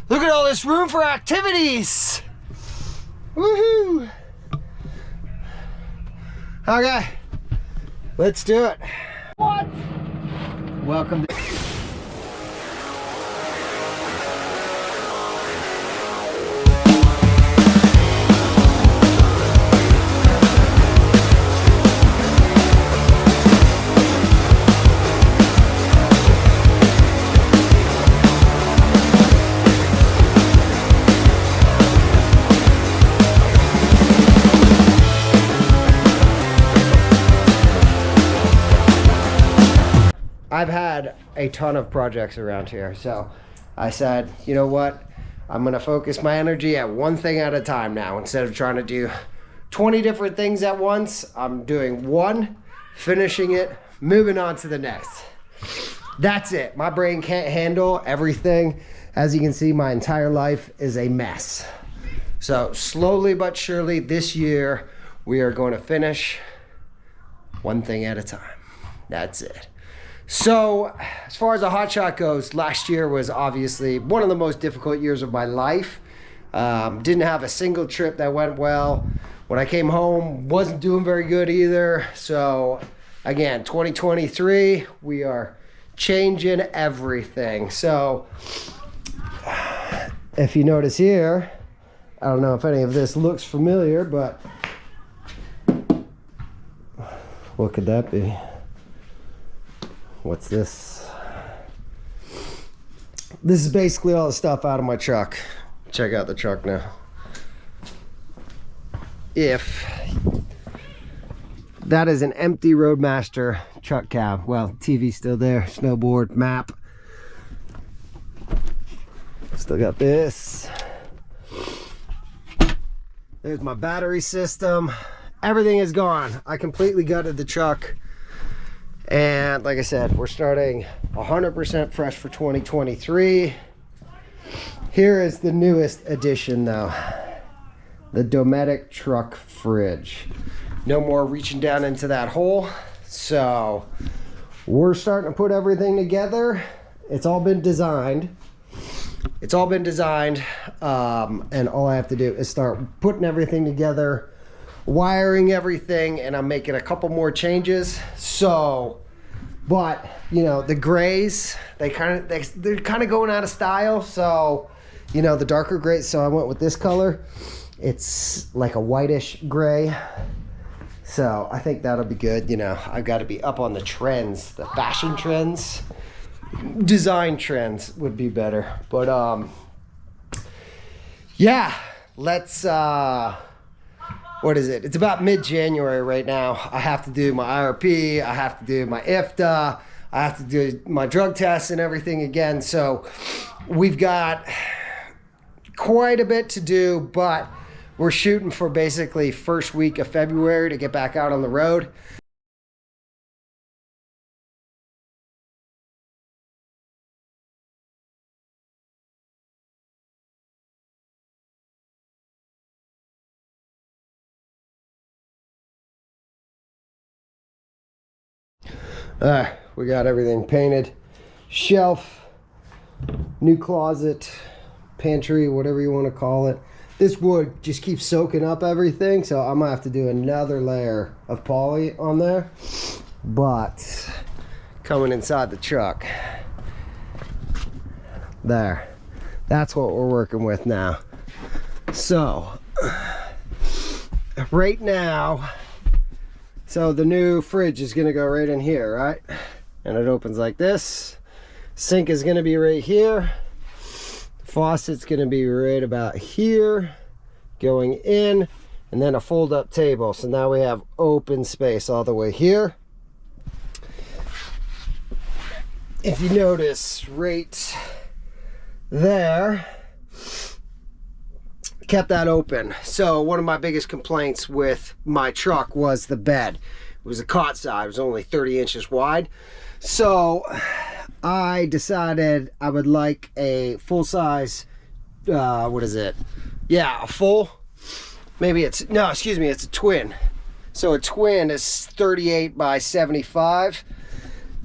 Look at all this room for activities. Woohoo. Okay, let's do it. What? Welcome to I've had a ton of projects around here, so I said, you know what, I'm gonna focus my energy at one thing at a time now. Instead of trying to do 20 different things at once, I'm doing one, finishing it, moving on to the next. That's it. My brain can't handle everything. As you can see, my entire life is a mess. So slowly but surely this year, we are going to finish one thing at a time. That's it. So as far as the Hotshot goes, last year was obviously one of the most difficult years of my life. Didn't have a single trip that went well. When I came home, wasn't doing very good either. So again, 2023, we are changing everything. So if you notice here, I don't know if any of this looks familiar, but what could that be? What's this? This is basically all the stuff out of my truck. Check out the truck now. If that is an empty Roadmaster truck cab. Well, TV still there, snowboard, map. Still got this. There's my battery system. Everything is gone. I completely gutted the truck. And like I said, we're starting 100% fresh for 2023. Here is the newest addition though. The Dometic truck fridge. No more reaching down into that hole. So we're starting to put everything together. It's all been designed. And all I have to do is start putting everything together, wiring everything, and I'm making a couple more changes. So, but you know, the grays, they're kind of going out of style. So, you know, the darker grays. So I went with this color. It's like a whitish gray. So I think that'll be good. You know, I've got to be up on the trends, the fashion trends. Design trends would be better. But yeah, let's what is it? It's about mid-January right now. I have to do my IRP, I have to do my IFTA, I have to do my drug tests and everything again. So we've got quite a bit to do, but we're shooting for basically first week of February to get back out on the road. We got everything painted. Shelf, new closet, pantry, whatever you want to call it. This wood just keeps soaking up everything, so I'm gonna have to do another layer of poly on there. But coming inside the truck, there, that's what we're working with now. So right now, so the new fridge is gonna go right in here, right? And it opens like this. Sink is gonna be right here. Faucet's gonna be right about here, going in, and then a fold-up table. So now we have open space all the way here. If you notice right there, kept that open. So one of my biggest complaints with my truck was the bed. It was a cot side, it was only 30 inches wide. So I decided I would like a full-size, what is it? Yeah, a full, maybe it's, no, excuse me, it's a twin. So a twin is 38 by 75.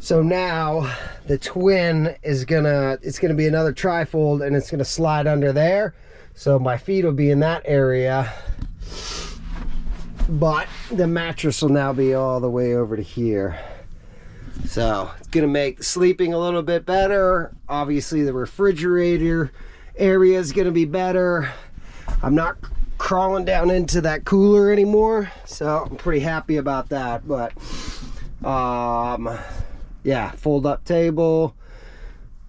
So now the twin is it's gonna be another trifold, and it's gonna slide under there. So my feet will be in that area, but the mattress will now be all the way over to here. So it's gonna make sleeping a little bit better. Obviously the refrigerator area is gonna be better. I'm not crawling down into that cooler anymore, so I'm pretty happy about that. But yeah, fold up table,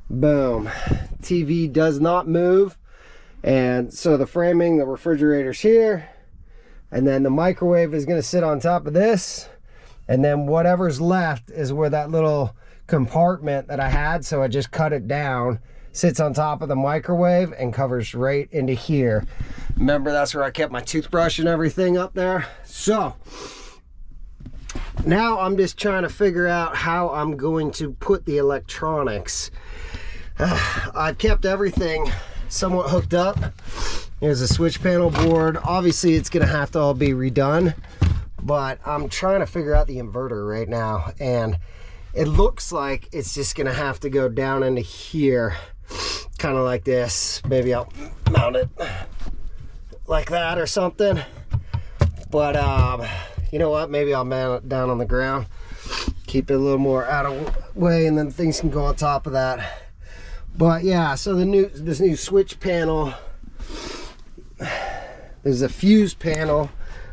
boom. TV does not move, and so the framing, the refrigerator's here, and then the microwave is gonna sit on top of this, and then whatever's left is where that little compartment that I had, so I just cut it down, sits on top of the microwave and covers right into here. Remember, that's where I kept my toothbrush and everything up there. So now I'm just trying to figure out how I'm going to put the electronics. I've kept everything somewhat hooked up. There's a switch panel board. Obviously it's gonna have to all be redone, but I'm trying to figure out the inverter right now, and it looks like it's just gonna have to go down into here, kind of like this. Maybe I'll mount it like that or something, but you know what, maybe I'll mount it down on the ground, keep it a little more out of way, and then things can go on top of that. But yeah, so this new switch panel, there's a fuse panel.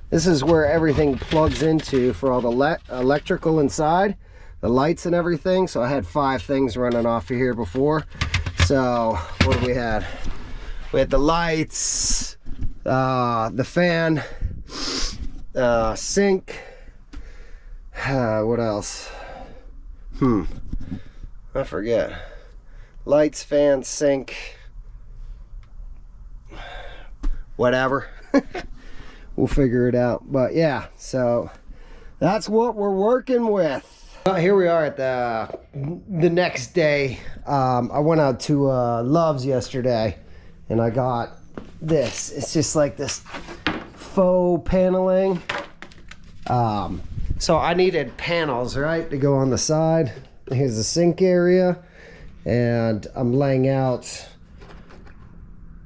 This is where everything plugs into for all the electrical inside, the lights and everything. So I had 5 things running off of here before. So what do we had? We had the lights, the fan, sink, what else? I forget. Lights, fan, sink, whatever. We'll figure it out. But yeah, so that's what we're working with. Here we are at the next day. I went out to Love's yesterday, and I got this. It's just like this faux paneling. So I needed panels, right, to go on the side. Here's the sink area, and I'm laying out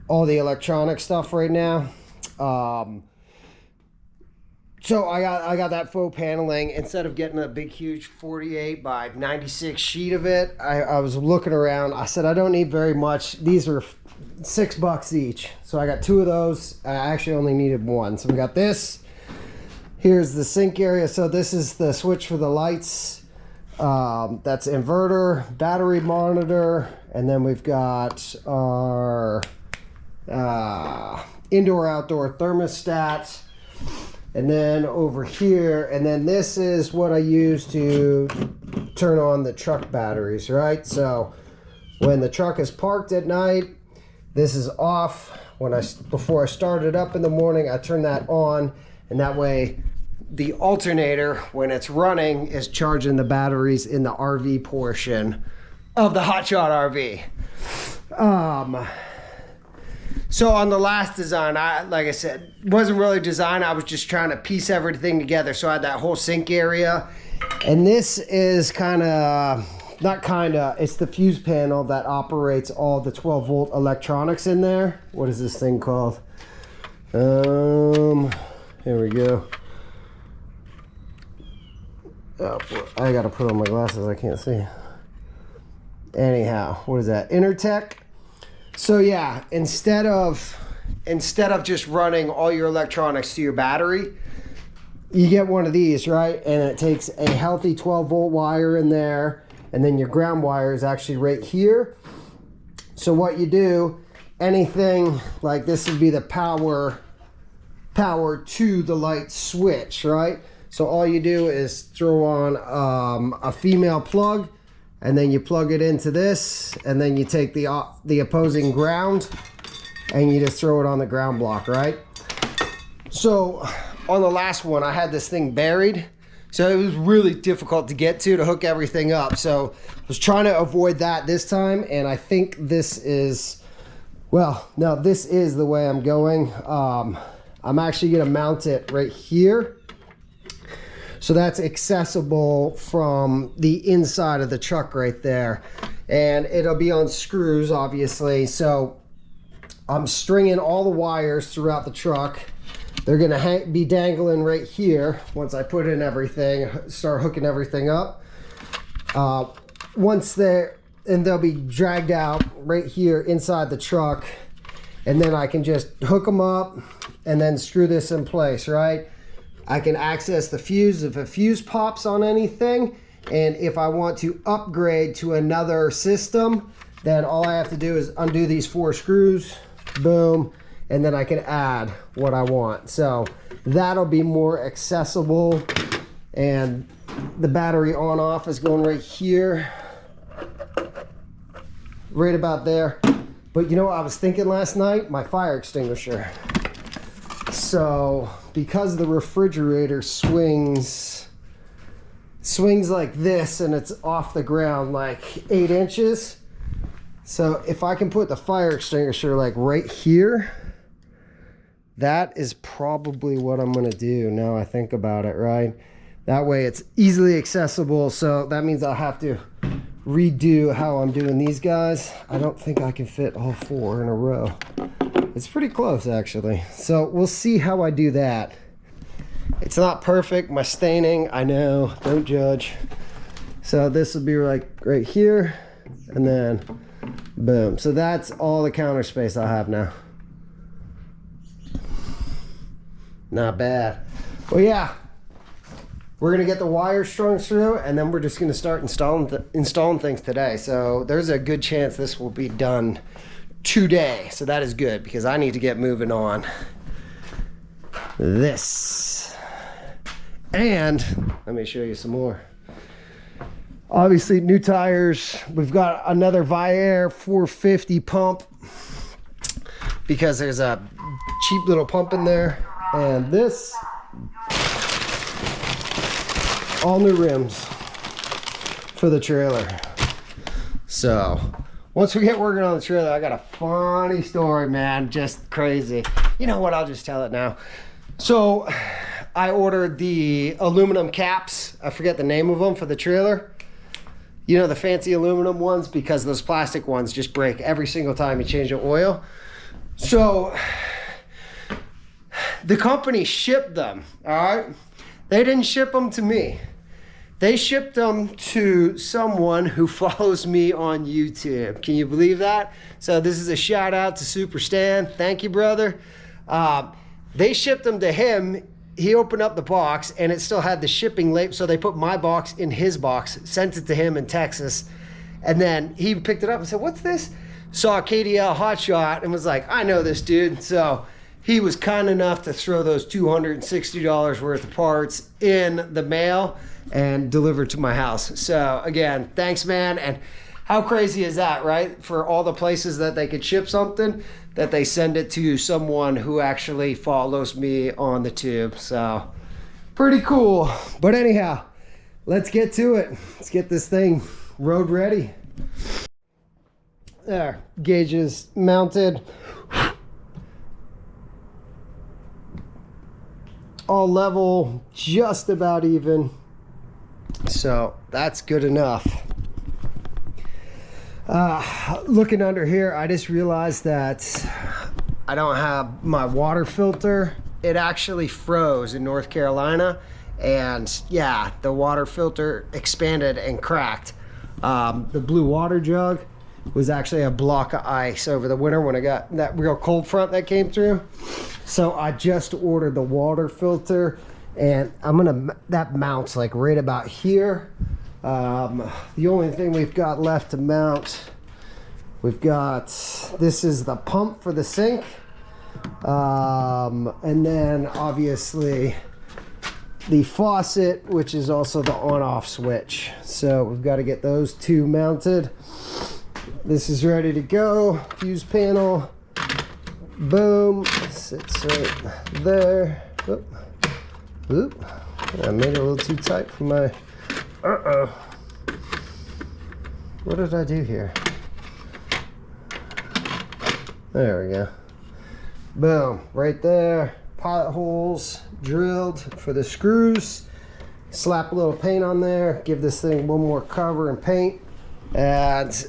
all the electronic stuff right now. So I got that faux paneling. Instead of getting a big huge 48 by 96 sheet of it, I was looking around. I said I don't need very much. These are $6 each, so I got 2 of those. I actually only needed 1. So we got this. Here's the sink area. So this is the switch for the lights. That's inverter, battery monitor, and then we've got our indoor-outdoor thermostat. And then over here, and then this is what I use to turn on the truck batteries, right? So when the truck is parked at night, this is off. Before I start it up in the morning, I turn that on, and that way the alternator, when it's running, is charging the batteries in the RV portion of the Hotshot RV. So on the last design, like I said, wasn't really designed. I was just trying to piece everything together. So I had that whole sink area. And this is it's the fuse panel that operates all the 12-volt electronics in there. What is this thing called? Here we go. Oh, I gotta put on my glasses, I can't see. Anyhow, what is that? Intertech. So yeah, instead of just running all your electronics to your battery, you get one of these, right? And it takes a healthy 12-volt wire in there, and then your ground wire is actually right here. So what you do, anything like this would be the power to the light switch, right? So all you do is throw on a female plug, and then you plug it into this, and then you take the opposing ground and you just throw it on the ground block, right? So on the last one, I had this thing buried, so it was really difficult to get to hook everything up. So I was trying to avoid that this time, and I think this is, well, no, this is the way I'm going. I'm actually gonna mount it right here. So that's accessible from the inside of the truck right there. And it'll be on screws, obviously. So I'm stringing all the wires throughout the truck. They're gonna be dangling right here once I put in everything, start hooking everything up. And they'll be dragged out right here inside the truck. And then I can just hook them up and then screw this in place, right? I can access the fuse if a fuse pops on anything. And if I want to upgrade to another system, then all I have to do is undo these 4 screws, boom, and then I can add what I want. So that'll be more accessible. And the battery on off is going right here, right about there. But you know what I was thinking last night? My fire extinguisher. So because the refrigerator swings like this and it's off the ground like 8 inches. So if I can put the fire extinguisher like right here, that is probably what I'm gonna do now I think about it, right? That way it's easily accessible. So that means I'll have to redo how I'm doing these guys. I don't think I can fit all 4 in a row. It's pretty close actually. So we'll see how I do that. It's not perfect, my staining, I know, don't judge. So this will be like right here and then boom. So that's all the counter space I have now. Not bad. Well, yeah. We're gonna get the wires strung through and then we're just gonna start installing things today. So there's a good chance this will be done today. So that is good because I need to get moving on this. And let me show you some more. Obviously new tires. We've got another Viair 450 pump because there's a cheap little pump in there. And this, all new rims for the trailer. So once we get working on the trailer, I got a funny story, man, just crazy. You know what, I'll just tell it now. So I ordered the aluminum caps, I forget the name of them, for the trailer. You know, the fancy aluminum ones, because those plastic ones just break every single time you change the oil. So the company shipped them, all right? They didn't ship them to me. They shipped them to someone who follows me on YouTube. Can you believe that? So this is a shout out to Super Stan. Thank you, brother. They shipped them to him. He opened up the box and it still had the shipping label. So they put my box in his box, sent it to him in Texas. And then he picked it up and said, "What's this?" Saw KDL Hotshot and was like, "I know this dude." So he was kind enough to throw those $260 worth of parts in the mail and delivered to my house. So again, thanks, man. And how crazy is that, right? For all the places that they could ship something, that they send it to someone who actually follows me on the tube. So pretty cool. But anyhow, let's get to it. Let's get this thing road ready. There, gauges mounted. All level, just about even. So that's good enough. Looking under here, I just realized that I don't have my water filter. It actually froze in North Carolina, and yeah, the water filter expanded and cracked. The blue water jug was actually a block of ice over the winter when I got that real cold front that came through. So I just ordered the water filter, and that mounts like right about here. The only thing we've got left to mount, this is the pump for the sink, and then obviously the faucet, which is also the on-off switch. So we've got to get those two mounted. This is ready to go. Fuse panel, boom, sits right there. Oop. Oop. I made it a little too tight for my, what did I do here? There we go. Boom, right there. Pilot holes drilled for the screws. slap a little paint on there, give this thing one more cover and paint. And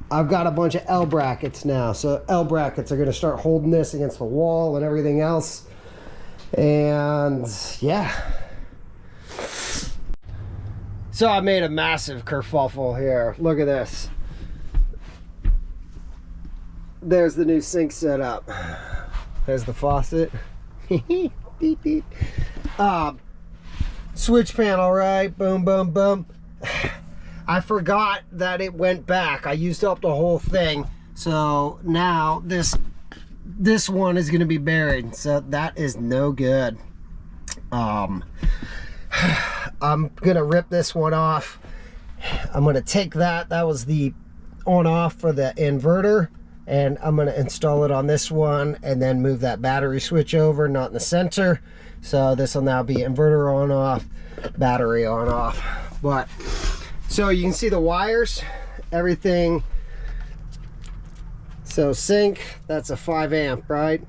I've got a bunch of L brackets now. So L brackets are gonna start holding this against the wall and everything else. And yeah. So I made a massive kerfuffle here. Look at this. There's the new sink setup. There's the faucet. Beep, beep. Switch panel, right? Boom, boom, boom. I forgot that it went back. I used up the whole thing. So now this one is gonna be buried. So that is no good. I'm gonna rip this one off. I'm gonna take that was the on off for the inverter, and I'm gonna install it on this one and then move that battery switch over, not in the center. So this will now be inverter on off, battery on off. But so you can see the wires, everything. So sink, that's a 5 amp, right?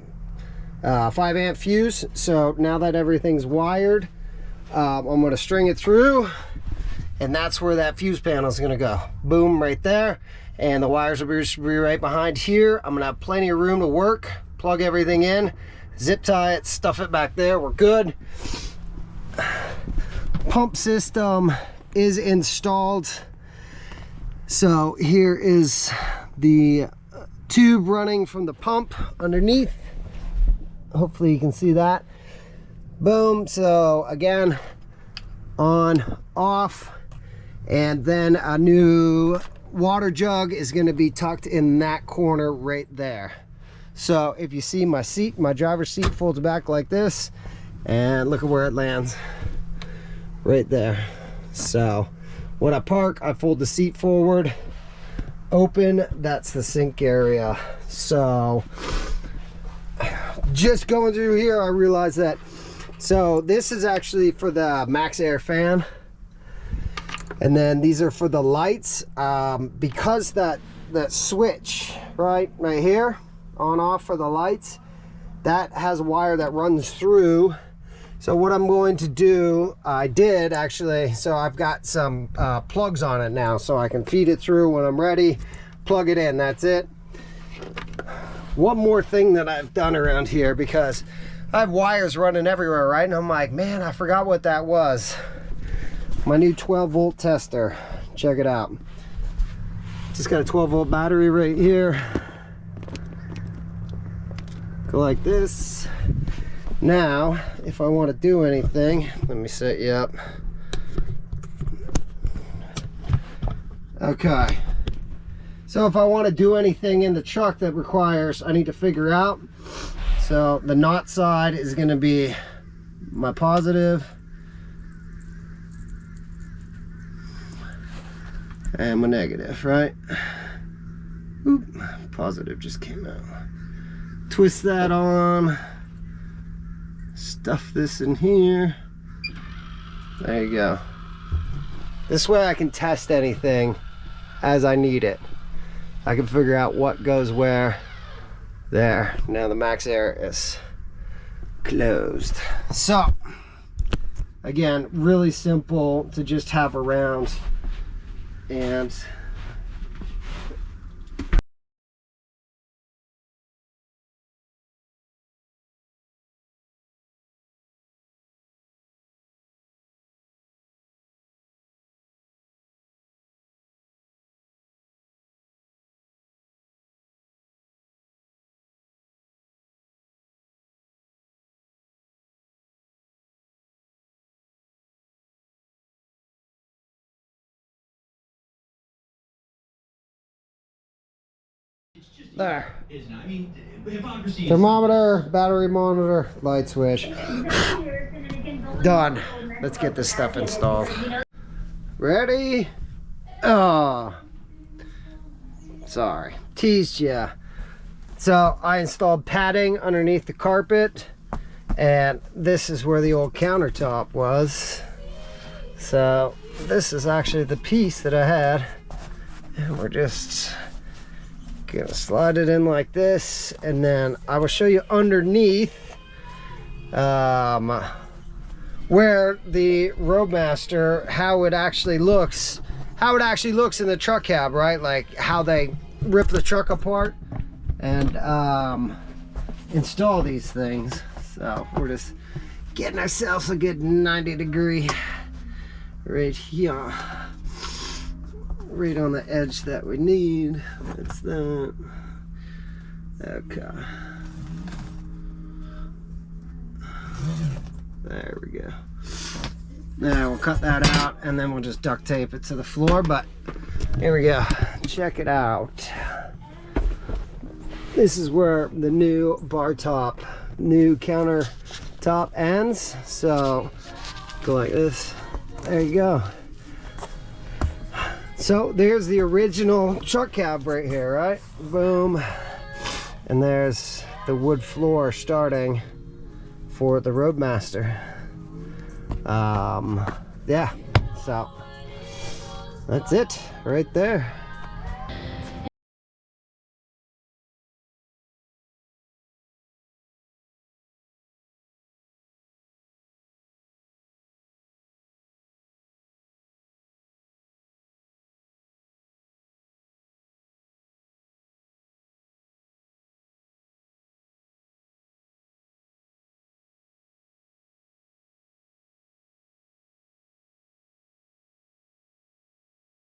5 amp fuse. So now that everything's wired, I'm going to string it through, and that's where that fuse panel is going to go. Boom, right there. And the wires will be right behind here. I'm going to have plenty of room to work, plug everything in, zip tie it, stuff it back there. We're good. Pump system is installed. So here is the tube running from the pump underneath. Hopefully you can see that. Boom. So again, on, off, and then a new water jug is going to be tucked in that corner right there. So if you see my seat, my driver's seat folds back like this, and look at where it lands, right there. So when I park, I fold the seat forward, open, that's the sink area. So just going through here, I realized that, so this is actually for the Max Air fan, and then these are for the lights. Because that switch right here on off for the lights, that has a wire that runs through. So what I'm going to do, I did actually, so I've got some plugs on it now, so I can feed it through when I'm ready, plug it in, that's it. One more thing that I've done around here, because I have wires running everywhere, right? And I'm like, man, I forgot what that was. My new 12 volt tester, check it out. Just got a 12 volt battery right here. Go like this. Now, if I want to do anything, let me set you up. Okay. So if I want to do anything in the truck that requires, I need to figure out. So the not side is going to be my positive. And my negative, right? Oop, positive just came out. Twist that on. Stuff this in here. There you go. This way I can test anything as I need it. I can figure out what goes where. There. Now the Max Air is closed. So, again, really simple to just have around. And there. Thermometer, battery monitor, light switch. Done. Let's get this stuff installed. Ready? Oh, sorry, teased ya. So I installed padding underneath the carpet, and this is where the old countertop was. So this is actually the piece that I had, and we're just gonna slide it in like this, and then I will show you underneath where the Roadmaster, how it actually looks in the truck cab, right? Like how they rip the truck apart and install these things. So we're just getting ourselves a good 90-degree right here, right on the edge that we need. That's that. Okay. There we go. Now we'll cut that out and then we'll just duct tape it to the floor, but here we go. Check it out. This is where the new bar top, new countertop ends. So go like this. There you go. So there's the original truck cab right here, right? Boom. And there's the wood floor starting for the Roadmaster. Yeah, so that's it right there.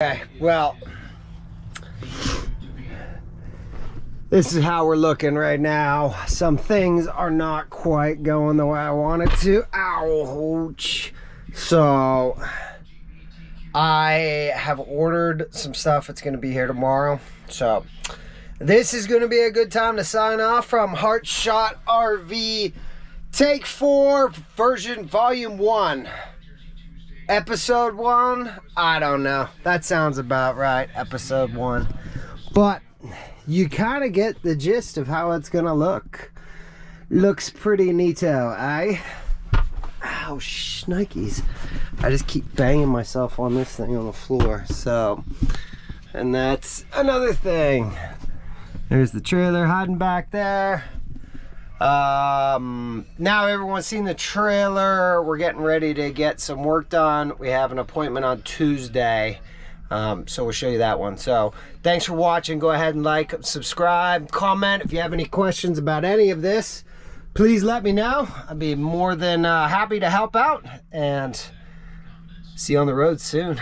Okay, well, this is how we're looking right now. Some things are not quite going the way I want it to. Ouch. So I have ordered some stuff. It's going to be here tomorrow. So this is going to be a good time to sign off from Hotshot RV Take 4 version volume 1. Episode 1, I don't know. That sounds about right, episode 1. But you kind of get the gist of how it's gonna look. Looks pretty neato, eh? Ow, shnikes. I just keep banging myself on this thing on the floor. So, and that's another thing. There's the trailer hiding back there. Now everyone's seen the trailer. We're getting ready to get some work done. We have an appointment on Tuesday, so we'll show you that one. So thanks for watching. Go ahead and like, subscribe, comment. If you have any questions about any of this, please let me know. I'd be more than happy to help out, and see you on the road soon.